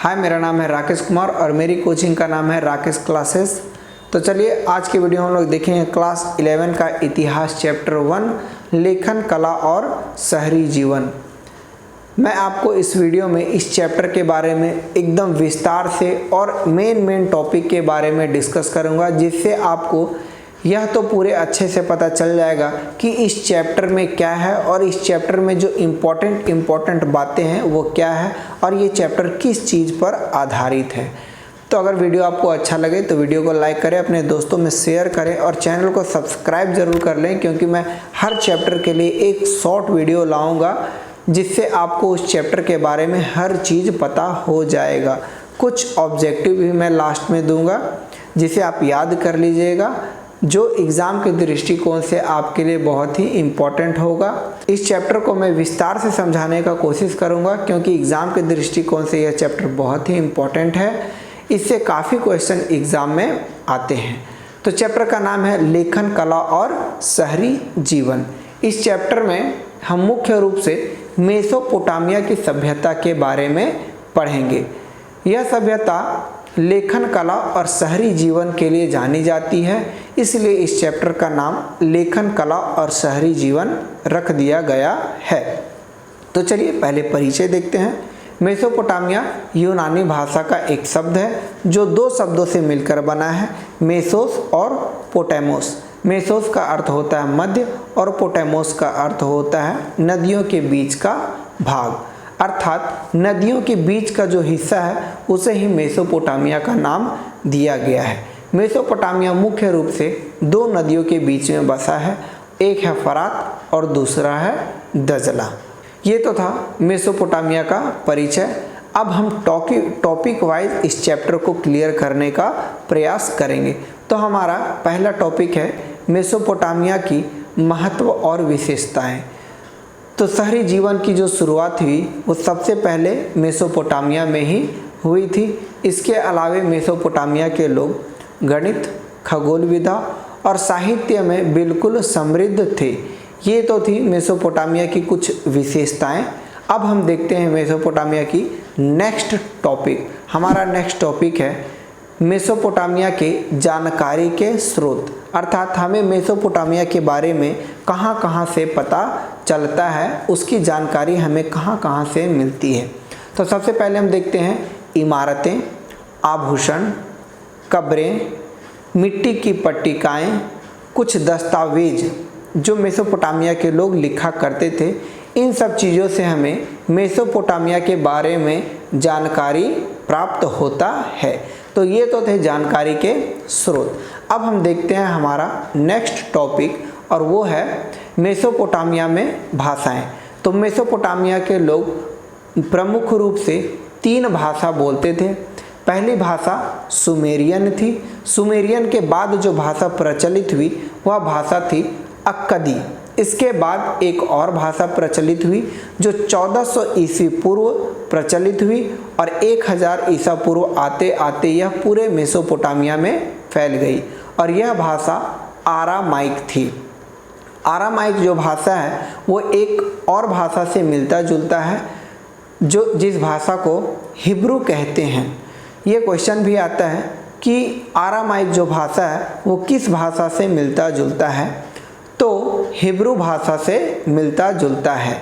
हाय, मेरा नाम है राकेश कुमार और मेरी कोचिंग का नाम है राकेश क्लासेस। तो चलिए आज की वीडियो हम लोग देखेंगे क्लास 11 का इतिहास चैप्टर 1 लेखन कला और शहरी जीवन। मैं आपको इस वीडियो में इस चैप्टर के बारे में एकदम विस्तार से और मेन टॉपिक के बारे में डिस्कस करूंगा, जिससे आपको यह तो पूरे अच्छे से पता चल जाएगा कि इस चैप्टर में क्या है और इस चैप्टर में जो इम्पोर्टेंट बातें हैं वो क्या है और ये चैप्टर किस चीज़ पर आधारित है। तो अगर वीडियो आपको अच्छा लगे तो वीडियो को लाइक करें, अपने दोस्तों में शेयर करें और चैनल को सब्सक्राइब ज़रूर कर लें, क्योंकि मैं हर चैप्टर के लिए एक शॉर्ट वीडियो लाऊँगा जिससे आपको उस चैप्टर के बारे में हर चीज़ पता हो जाएगा। कुछ ऑब्जेक्टिव भी मैं लास्ट में दूंगा जिसे आप याद कर लीजिएगा, जो एग्ज़ाम के दृष्टिकोण से आपके लिए बहुत ही इम्पॉर्टेंट होगा। इस चैप्टर को मैं विस्तार से समझाने का कोशिश करूंगा, क्योंकि एग्ज़ाम के दृष्टिकोण से यह चैप्टर बहुत ही इम्पॉर्टेंट है। इससे काफ़ी क्वेश्चन एग्ज़ाम में आते हैं। तो चैप्टर का नाम है लेखन कला और शहरी जीवन। इस चैप्टर में हम मुख्य रूप से मेसोपोटामिया की सभ्यता के बारे में पढ़ेंगे। यह सभ्यता लेखन कला और शहरी जीवन के लिए जानी जाती है, इसलिए इस चैप्टर का नाम लेखन कला और शहरी जीवन रख दिया गया है। तो चलिए पहले परिचय देखते हैं। मेसोपोटामिया यूनानी भाषा का एक शब्द है जो दो शब्दों से मिलकर बना है, मेसोस और पोटेमोस। मेसोस का अर्थ होता है मध्य और पोटेमोस का अर्थ होता है नदियों के बीच का भाग, अर्थात नदियों के बीच का जो हिस्सा है उसे ही मेसोपोटामिया का नाम दिया गया है। मेसोपोटामिया मुख्य रूप से दो नदियों के बीच में बसा है, एक है फरात और दूसरा है दजला। ये तो था मेसोपोटामिया का परिचय। अब हम टॉपिक वाइज इस चैप्टर को क्लियर करने का प्रयास करेंगे। तो हमारा पहला टॉपिक है मेसोपोटामिया की महत्व और विशेषताएं। तो शहरी जीवन की जो शुरुआत हुई वो सबसे पहले मेसोपोटामिया में ही हुई थी। इसके अलावे मेसोपोटामिया के लोग गणित, खगोल विद्या और साहित्य में बिल्कुल समृद्ध थे। ये तो थी मेसोपोटामिया की कुछ विशेषताएं। अब हम देखते हैं मेसोपोटामिया की नेक्स्ट टॉपिक। हमारा नेक्स्ट टॉपिक है मेसोपोटामिया के जानकारी के स्रोत, अर्थात हमें मेसोपोटामिया के बारे में कहाँ से पता चलता है, उसकी जानकारी हमें कहाँ से मिलती है। तो सबसे पहले हम देखते हैं इमारतें, आभूषण, कब्रें, मिट्टी की पट्टिकाएँ, कुछ दस्तावेज जो मेसोपोटामिया के लोग लिखा करते थे। इन सब चीज़ों से हमें मेसोपोटामिया के बारे में जानकारी प्राप्त होता है। तो ये तो थे जानकारी के स्रोत। अब हम देखते हैं हमारा नेक्स्ट टॉपिक, और वो है मेसोपोटामिया में भाषाएं। तो मेसोपोटामिया के लोग प्रमुख रूप से 3 भाषा बोलते थे। पहली भाषा सुमेरियन थी। सुमेरियन के बाद जो भाषा प्रचलित हुई वह भाषा थी अक्कदी। इसके बाद एक और भाषा प्रचलित हुई जो 1400 ईस्वी पूर्व प्रचलित हुई और 1000 ईसा पूर्व आते आते यह पूरे मेसोपोटामिया में फैल गई, और यह भाषा आरामाइक थी। आरामाइक जो भाषा है वो एक और भाषा से मिलता जुलता है जिस भाषा को हिब्रू कहते हैं। ये क्वेश्चन भी आता है कि आरामाइक जो भाषा है वो किस भाषा से मिलता जुलता है, तो हिब्रू भाषा से मिलता जुलता है।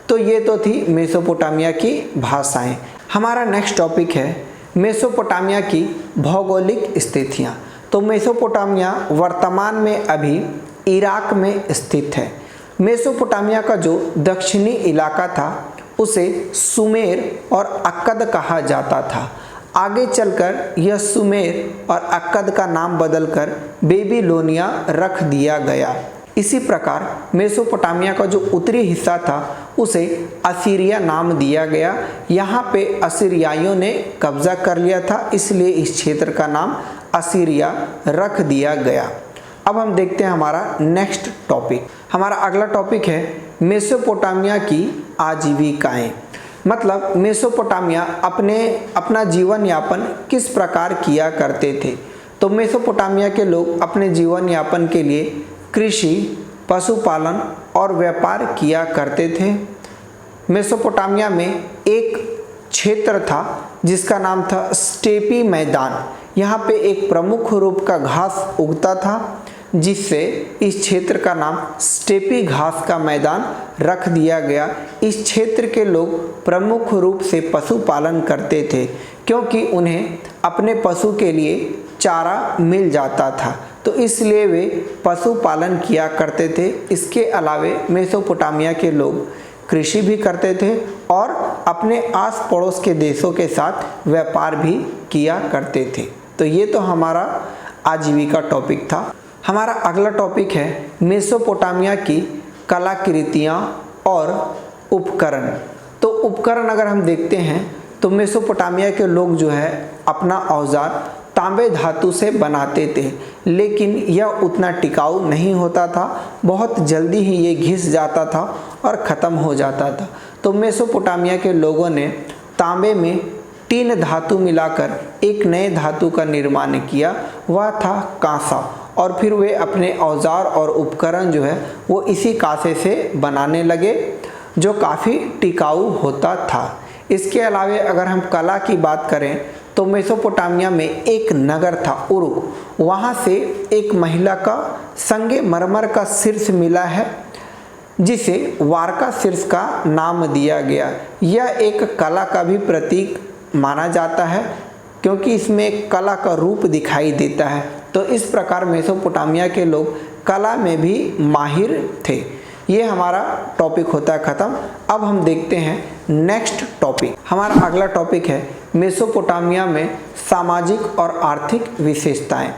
तो ये तो थी मेसोपोटामिया की भाषाएं। हमारा नेक्स्ट टॉपिक है मेसोपोटामिया की भौगोलिक स्थितियाँ। तो मेसोपोटामिया वर्तमान में अभी इराक में स्थित है। मेसोपोटामिया का जो दक्षिणी इलाका था उसे सुमेर और अक्कद कहा जाता था। आगे चलकर यह सुमेर और अक्कद का नाम बदलकर बेबीलोनिया रख दिया गया। इसी प्रकार मेसोपोटामिया का जो उत्तरी हिस्सा था उसे असीरिया नाम दिया गया। यहाँ पे असीरियाइयों ने कब्जा कर लिया था, इसलिए इस क्षेत्र का नाम असीरिया रख दिया गया। अब हम देखते हैं हमारा नेक्स्ट टॉपिक। हमारा अगला टॉपिक है मेसोपोटामिया की आजीविकाएं। मतलब मेसोपोटामिया अपना जीवन यापन किस प्रकार किया करते थे। तो मेसोपोटामिया के लोग अपने जीवन यापन के लिए कृषि, पशुपालन और व्यापार किया करते थे। मेसोपोटामिया में एक क्षेत्र था जिसका नाम था स्टेपी मैदान। यहाँ पे एक प्रमुख रूप का घास उगता था, जिससे इस क्षेत्र का नाम स्टेपी घास का मैदान रख दिया गया। इस क्षेत्र के लोग प्रमुख रूप से पशुपालन करते थे, क्योंकि उन्हें अपने पशु के लिए चारा मिल जाता था, तो इसलिए वे पशुपालन किया करते थे। इसके अलावे मेसोपोटामिया के लोग कृषि भी करते थे और अपने आस पड़ोस के देशों के साथ व्यापार भी किया करते थे। तो ये तो हमारा आजीविका टॉपिक था। हमारा अगला टॉपिक है मेसोपोटामिया की कलाकृतियाँ और उपकरण। तो उपकरण अगर हम देखते हैं तो मेसोपोटामिया के लोग जो है अपना औजार तांबे धातु से बनाते थे, लेकिन यह उतना टिकाऊ नहीं होता था, बहुत जल्दी ही ये घिस जाता था और ख़त्म हो जाता था। तो मेसोपोटामिया के लोगों ने तांबे में 3 धातु मिलाकर एक नए धातु का निर्माण किया, वह था कांसा, और फिर वे अपने औजार और उपकरण जो है वो इसी कांसे से बनाने लगे, जो काफ़ी टिकाऊ होता था। इसके अलावे अगर हम कला की बात करें तो मेसोपोटामिया में एक नगर था उरुक, वहाँ से एक महिला का संगमरमर का शीर्ष मिला है, जिसे वारका शीर्ष का नाम दिया गया। यह एक कला का भी प्रतीक माना जाता है, क्योंकि इसमें कला का रूप दिखाई देता है। तो इस प्रकार मेसोपोटामिया के लोग कला में भी माहिर थे। ये हमारा टॉपिक होता है ख़त्म। अब हम देखते हैं नेक्स्ट टॉपिक। हमारा अगला टॉपिक है मेसोपोटामिया में सामाजिक और आर्थिक विशेषताएं।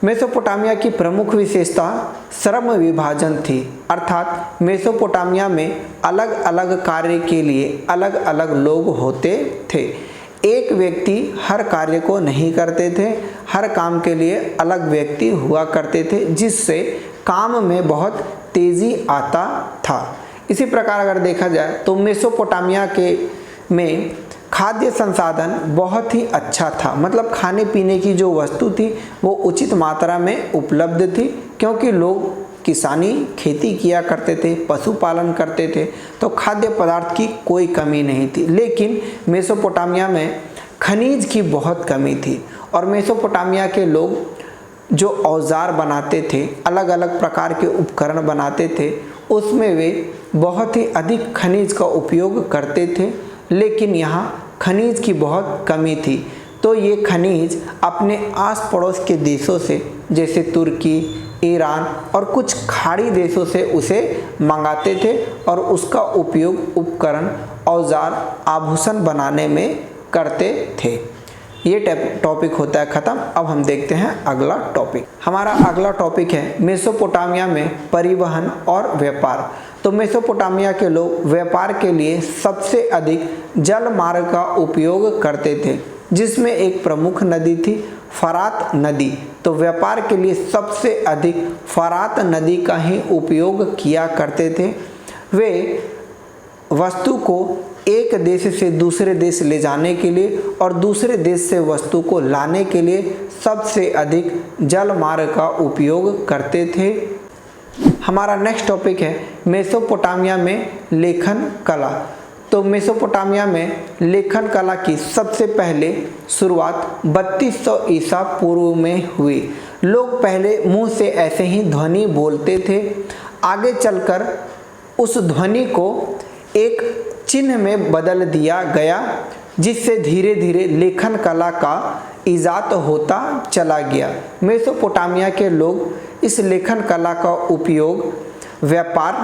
मेसोपोटामिया की प्रमुख विशेषता श्रम विभाजन थी, अर्थात मेसोपोटामिया में अलग अलग कार्य के लिए अलग अलग लोग होते थे। एक व्यक्ति हर कार्य को नहीं करते थे, हर काम के लिए अलग व्यक्ति हुआ करते थे, जिससे काम में बहुत तेज़ी आता था। इसी प्रकार अगर देखा जाए तो मेसोपोटामिया में खाद्य संसाधन बहुत ही अच्छा था, मतलब खाने पीने की जो वस्तु थी वो उचित मात्रा में उपलब्ध थी, क्योंकि लोग किसानी खेती किया करते थे, पशुपालन करते थे, तो खाद्य पदार्थ की कोई कमी नहीं थी। लेकिन मेसोपोटामिया में खनिज की बहुत कमी थी, और मेसोपोटामिया के लोग जो औजार बनाते थे, अलग अलग प्रकार के उपकरण बनाते थे, उसमें वे बहुत ही अधिक खनिज का उपयोग करते थे, लेकिन यहाँ खनिज की बहुत कमी थी। तो ये खनिज अपने आस पड़ोस के देशों से, जैसे तुर्की, ईरान और कुछ खाड़ी देशों से उसे मंगाते थे, और उसका उपयोग उपकरण, औजार, आभूषण बनाने में करते थे। ये टॉपिक होता है ख़त्म। अब हम देखते हैं अगला टॉपिक। हमारा अगला टॉपिक है मेसोपोटामिया में परिवहन और व्यापार। तो मेसोपोटामिया के लोग व्यापार के लिए सबसे अधिक जल मार्ग का उपयोग करते थे, जिसमें एक प्रमुख नदी थी फरात नदी। तो व्यापार के लिए सबसे अधिक फरात नदी का ही उपयोग किया करते थे। वे वस्तु को एक देश से दूसरे देश ले जाने के लिए और दूसरे देश से वस्तु को लाने के लिए सबसे अधिक जल मार्ग का उपयोग करते थे। हमारा नेक्स्ट टॉपिक है मेसोपोटामिया में लेखन कला। तो मेसोपोटामिया में लेखन कला की सबसे पहले शुरुआत 3200 ईसा पूर्व में हुई। लोग पहले मुंह से ऐसे ही ध्वनि बोलते थे, आगे चलकर उस ध्वनि को एक चिन्ह में बदल दिया गया, जिससे धीरे धीरे लेखन कला का इजाद होता चला गया। मेसोपोटामिया के लोग इस लेखन कला का उपयोग व्यापार,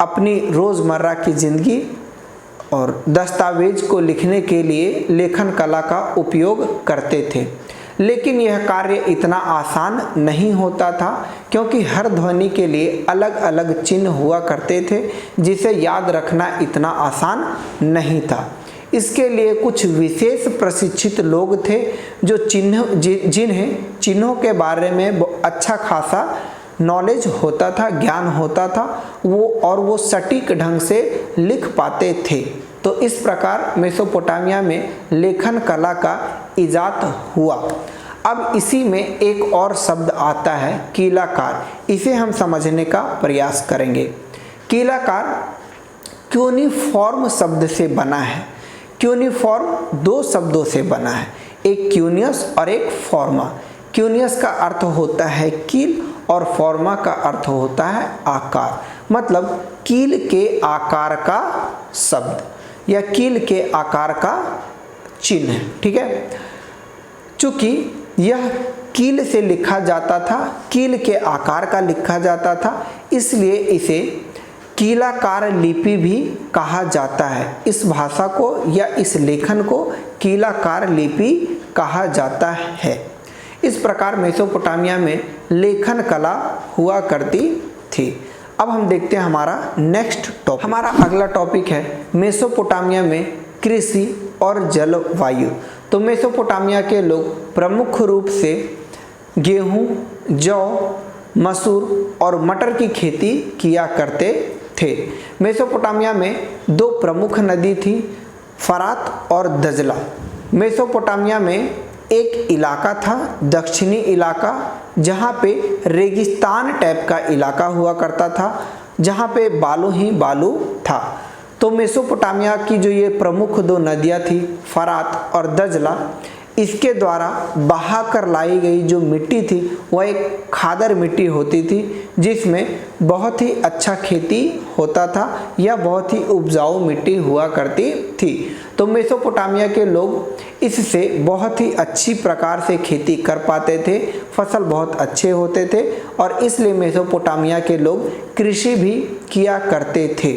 अपनी रोज़मर्रा की ज़िंदगी और दस्तावेज को लिखने के लिए लेखन कला का उपयोग करते थे। लेकिन यह कार्य इतना आसान नहीं होता था, क्योंकि हर ध्वनि के लिए अलग अलग चिन्ह हुआ करते थे, जिसे याद रखना इतना आसान नहीं था। इसके लिए कुछ विशेष प्रशिक्षित लोग थे, जो जिन्हें चिन्हों के बारे में अच्छा खासा नॉलेज होता था, ज्ञान होता था, वो सटीक ढंग से लिख पाते थे। तो इस प्रकार मेसोपोटामिया में लेखन कला का इजाद हुआ। अब इसी में एक और शब्द आता है कीलाकार। इसे हम समझने का प्रयास करेंगे। कीलाकार क्यूनिफॉर्म शब्द से बना है। क्यूनिफॉर्म दो शब्दों से बना है, एक क्यूनियस और एक फॉर्मा। क्यूनियस का अर्थ होता है कील और फॉर्मा का अर्थ होता है आकार, मतलब कील के आकार का शब्द या कील के आकार का चिन्ह। ठीक है, चूंकि यह कील से लिखा जाता था, कील के आकार का लिखा जाता था, इसलिए इसे कीलाकार लिपि भी कहा जाता है। इस भाषा को या इस लेखन को कीलाकार लिपि कहा जाता है। इस प्रकार मेसोपोटामिया में लेखन कला हुआ करती थी। अब हम देखते हैं हमारा नेक्स्ट टॉपिक। हमारा अगला टॉपिक है मेसोपोटामिया में कृषि और जलवायु। तो मेसोपोटामिया के लोग प्रमुख रूप से गेहूं, जौ, मसूर और मटर की खेती किया करते थे। मेसोपोटामिया में दो प्रमुख नदी थी, फरात और दजला। मेसोपोटामिया में एक इलाका था, दक्षिणी इलाका, जहाँ पे रेगिस्तान टाइप का इलाका हुआ करता था, जहाँ पे बालू ही बालू था। तो मेसोपोटामिया की जो ये प्रमुख दो नदियाँ थी, फरात और दजला, इसके द्वारा बहा कर लाई गई जो मिट्टी थी वह एक खादर मिट्टी होती थी, जिसमें बहुत ही अच्छा खेती होता था या बहुत ही उपजाऊ मिट्टी हुआ करती थी। तो मेसोपोटामिया के लोग इससे बहुत ही अच्छी प्रकार से खेती कर पाते थे, फसल बहुत अच्छे होते थे और इसलिए मेसोपोटामिया के लोग कृषि भी किया करते थे।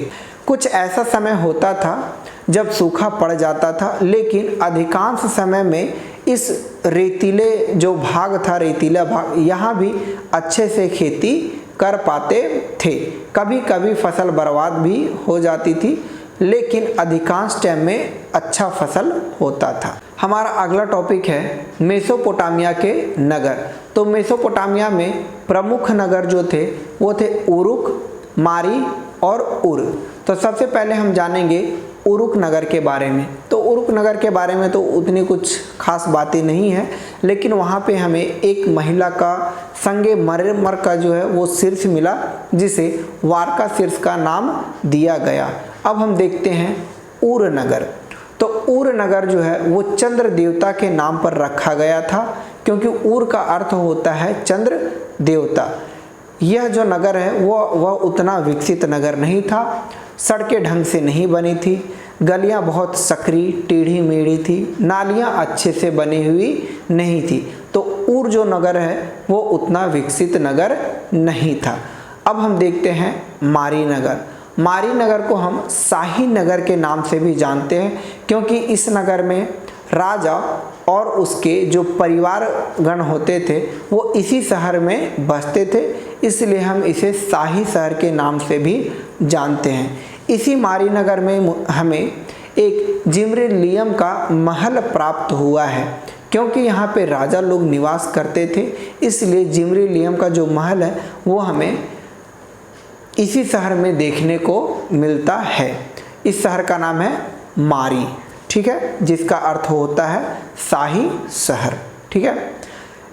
कुछ ऐसा समय होता था जब सूखा पड़ जाता था, लेकिन अधिकांश समय में इस रेतीले जो भाग था, रेतीला भाग, यहाँ भी अच्छे से खेती कर पाते थे। कभी कभी फसल बर्बाद भी हो जाती थी, लेकिन अधिकांश टाइम में अच्छा फसल होता था। हमारा अगला टॉपिक है मेसोपोटामिया के नगर। तो मेसोपोटामिया में प्रमुख नगर जो थे वो थे उरुक, मारी और उर। तो सबसे पहले हम जानेंगे उरुक नगर के बारे में। तो उरुक नगर के बारे में तो उतनी कुछ खास बातें नहीं है, लेकिन वहाँ पे हमें एक महिला का संगे मरमर का जो है वो शीर्ष मिला, जिसे वारका शीर्ष का नाम दिया गया। अब हम देखते हैं उर नगर। तो उर नगर जो है वो चंद्र देवता के नाम पर रखा गया था, क्योंकि उर का अर्थ होता है चंद्र देवता। यह जो नगर है वह उतना विकसित नगर नहीं था, सड़कें ढंग से नहीं बनी थी, गलियां बहुत सकरी टेढ़ी मेढ़ी थी, नालियां अच्छे से बनी हुई नहीं थी। तो उर जो नगर है वो उतना विकसित नगर नहीं था। अब हम देखते हैं मारी नगर। मारी नगर को हम शाही नगर के नाम से भी जानते हैं, क्योंकि इस नगर में राजा और उसके जो परिवार गण होते थे वो इसी शहर में बसते थे, इसलिए हम इसे शाही शहर के नाम से भी जानते हैं। इसी मारी नगर में हमें एक जिम्रिलियम का महल प्राप्त हुआ है, क्योंकि यहाँ पे राजा लोग निवास करते थे, इसलिए जिम्रिलियम का जो महल है वो हमें इसी शहर में देखने को मिलता है। इस शहर का नाम है मारी, ठीक है, जिसका अर्थ होता है शाही शहर। ठीक है,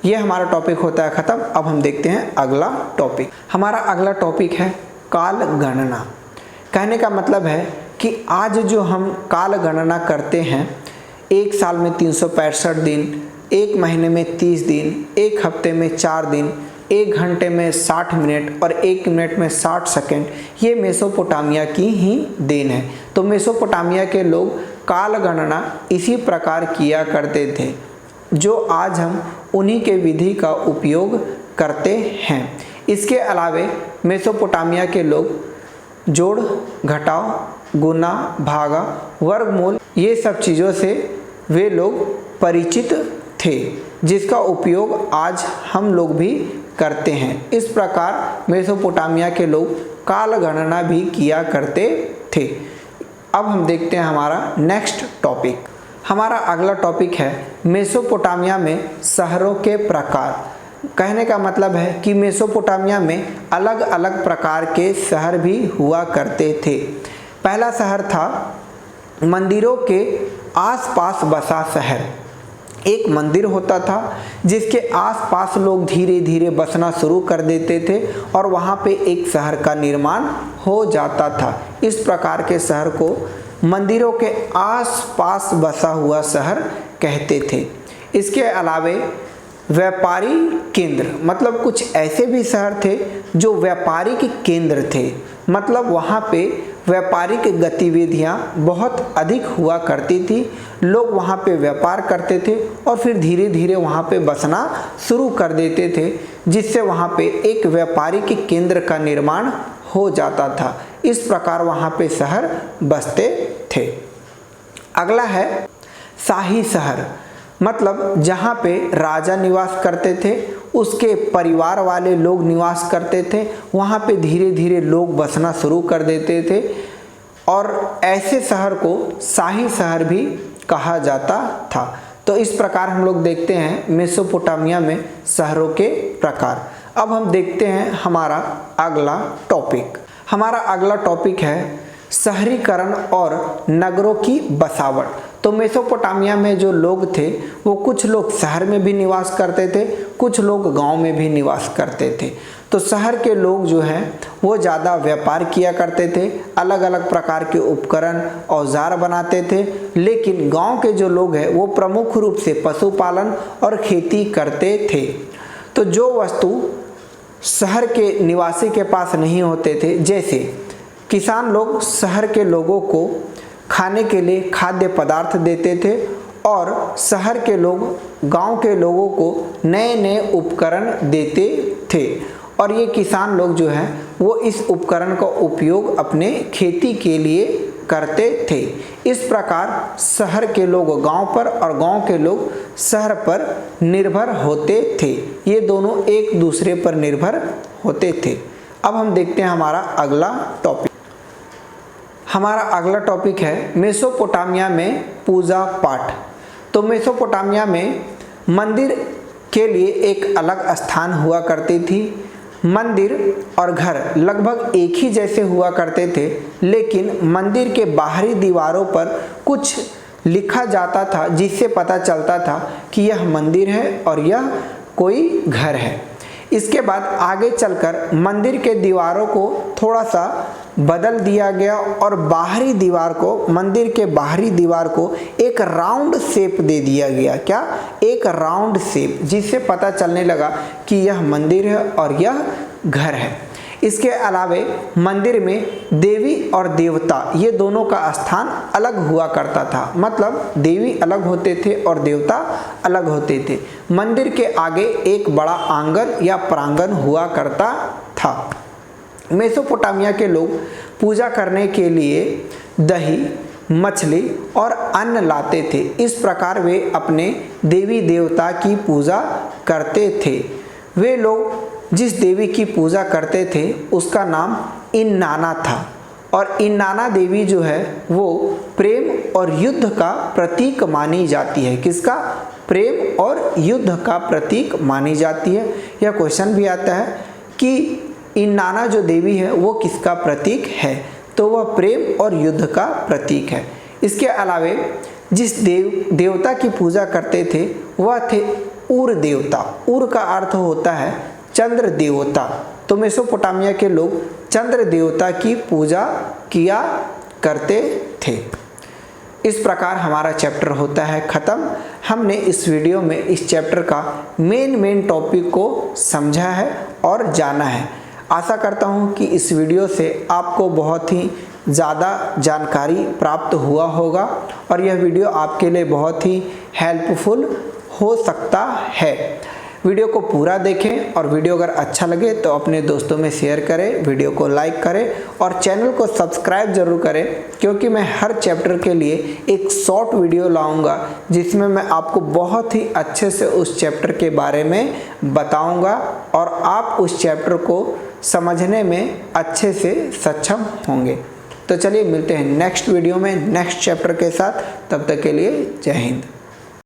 ये हमारा टॉपिक होता है ख़त्म। अब हम देखते हैं अगला टॉपिक। हमारा अगला टॉपिक है काल गणना। कहने का मतलब है कि आज जो हम काल गणना करते हैं, एक साल में 365 दिन, एक महीने में 30 दिन, एक हफ्ते में 4 दिन, एक घंटे में 60 मिनट और एक मिनट में 60 सेकंड, ये मेसोपोटामिया की ही देन है। तो मेसोपोटामिया के लोग काल गणना इसी प्रकार किया करते थे, जो आज हम उन्हीं के विधि का उपयोग करते हैं। इसके अलावे मेसोपोटामिया के लोग जोड़, घटाव, गुना, भागा, वर्गमूल, ये सब चीज़ों से वे लोग परिचित थे, जिसका उपयोग आज हम लोग भी करते हैं। इस प्रकार मेसोपोटामिया के लोग काल गणना भी किया करते थे। अब हम देखते हैं हमारा नेक्स्ट टॉपिक। हमारा अगला टॉपिक है मेसोपोटामिया में शहरों के प्रकार। कहने का मतलब है कि मेसोपोटामिया में अलग अलग प्रकार के शहर भी हुआ करते थे। पहला शहर था मंदिरों के आसपास बसा शहर। एक मंदिर होता था जिसके आसपास लोग धीरे धीरे बसना शुरू कर देते थे और वहाँ पे एक शहर का निर्माण हो जाता था। इस प्रकार के शहर को मंदिरों के आसपास बसा हुआ शहर कहते थे। इसके अलावे व्यापारी केंद्र, मतलब कुछ ऐसे भी शहर थे जो व्यापारिक केंद्र थे, मतलब वहाँ पे व्यापारिक गतिविधियाँ बहुत अधिक हुआ करती थी। लोग वहाँ पे व्यापार करते थे और फिर धीरे धीरे वहाँ पे बसना शुरू कर देते थे, जिससे वहाँ पे एक व्यापारिक केंद्र का निर्माण हो जाता था। इस प्रकार वहाँ पे शहर बसते थे। अगला है शाही शहर, मतलब जहाँ पे राजा निवास करते थे, उसके परिवार वाले लोग निवास करते थे, वहाँ पे धीरे धीरे लोग बसना शुरू कर देते थे और ऐसे शहर को शाही शहर भी कहा जाता था। तो इस प्रकार हम लोग देखते हैं मेसोपोटामिया में शहरों के प्रकार। अब हम देखते हैं हमारा अगला टॉपिक। हमारा अगला टॉपिक है शहरीकरण और नगरों की बसावट। तो मेसोपोटामिया में जो लोग थे वो कुछ लोग शहर में भी निवास करते थे, कुछ लोग गांव में भी निवास करते थे। तो शहर के लोग जो हैं वो ज़्यादा व्यापार किया करते थे, अलग अलग प्रकार के उपकरण औजार बनाते थे, लेकिन गांव के जो लोग हैं वो प्रमुख रूप से पशुपालन और खेती करते थे। तो जो वस्तु शहर के निवासी के पास नहीं होते थे, जैसे किसान लोग शहर के लोगों को खाने के लिए खाद्य पदार्थ देते थे और शहर के लोग गांव के लोगों को नए नए उपकरण देते थे और ये किसान लोग जो हैं वो इस उपकरण का उपयोग अपने खेती के लिए करते थे। इस प्रकार शहर के लोग गांव पर और गांव के लोग शहर पर निर्भर होते थे। ये दोनों एक दूसरे पर निर्भर होते थे। अब हम देखते हैं हमारा अगला टॉपिक। हमारा अगला टॉपिक है मेसोपोटामिया में पूजा पाठ। तो मेसोपोटामिया में मंदिर के लिए एक अलग स्थान हुआ करती थी। मंदिर और घर लगभग एक ही जैसे हुआ करते थे, लेकिन मंदिर के बाहरी दीवारों पर कुछ लिखा जाता था जिससे पता चलता था कि यह मंदिर है और यह कोई घर है। इसके बाद आगे चलकर मंदिर के दीवारों को थोड़ा सा बदल दिया गया और बाहरी दीवार को, मंदिर के बाहरी दीवार को एक राउंड शेप दे दिया गया। क्या? एक राउंड शेप, जिससे पता चलने लगा कि यह मंदिर है और यह घर है। इसके अलावे मंदिर में देवी और देवता ये दोनों का स्थान अलग हुआ करता था, मतलब देवी अलग होते थे और देवता अलग होते थे। मंदिर के आगे एक बड़ा आंगन या प्रांगण हुआ करता था। मेसोपोटामिया के लोग पूजा करने के लिए दही, मछली और अन्न लाते थे। इस प्रकार वे अपने देवी देवता की पूजा करते थे। वे लोग जिस देवी की पूजा करते थे उसका नाम इन्नाना था और इन्नाना देवी जो है वो प्रेम और युद्ध का प्रतीक मानी जाती है। किसका? प्रेम और युद्ध का प्रतीक मानी जाती है। यह क्वेश्चन भी आता है कि इन्नाना जो देवी है वो किसका प्रतीक है, तो वह प्रेम और युद्ध का प्रतीक है। इसके अलावे जिस देवता की पूजा करते थे वह थे उर देवता। उर का अर्थ होता है चंद्र देवता। तो मेसोपोटामिया के लोग चंद्र देवता की पूजा किया करते थे। इस प्रकार हमारा चैप्टर होता है ख़त्म। हमने इस वीडियो में इस चैप्टर का मेन टॉपिक को समझा है और जाना है। आशा करता हूँ कि इस वीडियो से आपको बहुत ही ज़्यादा जानकारी प्राप्त हुआ होगा और यह वीडियो आपके लिए बहुत ही हेल्पफुल हो सकता है। वीडियो को पूरा देखें और वीडियो अगर अच्छा लगे तो अपने दोस्तों में शेयर करें, वीडियो को लाइक करें और चैनल को सब्सक्राइब जरूर करें, क्योंकि मैं हर चैप्टर के लिए एक शॉर्ट वीडियो लाऊंगा जिसमें मैं आपको बहुत ही अच्छे से उस चैप्टर के बारे में बताऊंगा और आप उस चैप्टर को समझने में अच्छे से सक्षम होंगे। तो चलिए मिलते हैं नेक्स्ट वीडियो में नेक्स्ट चैप्टर के साथ। तब तक के लिए जय हिंद।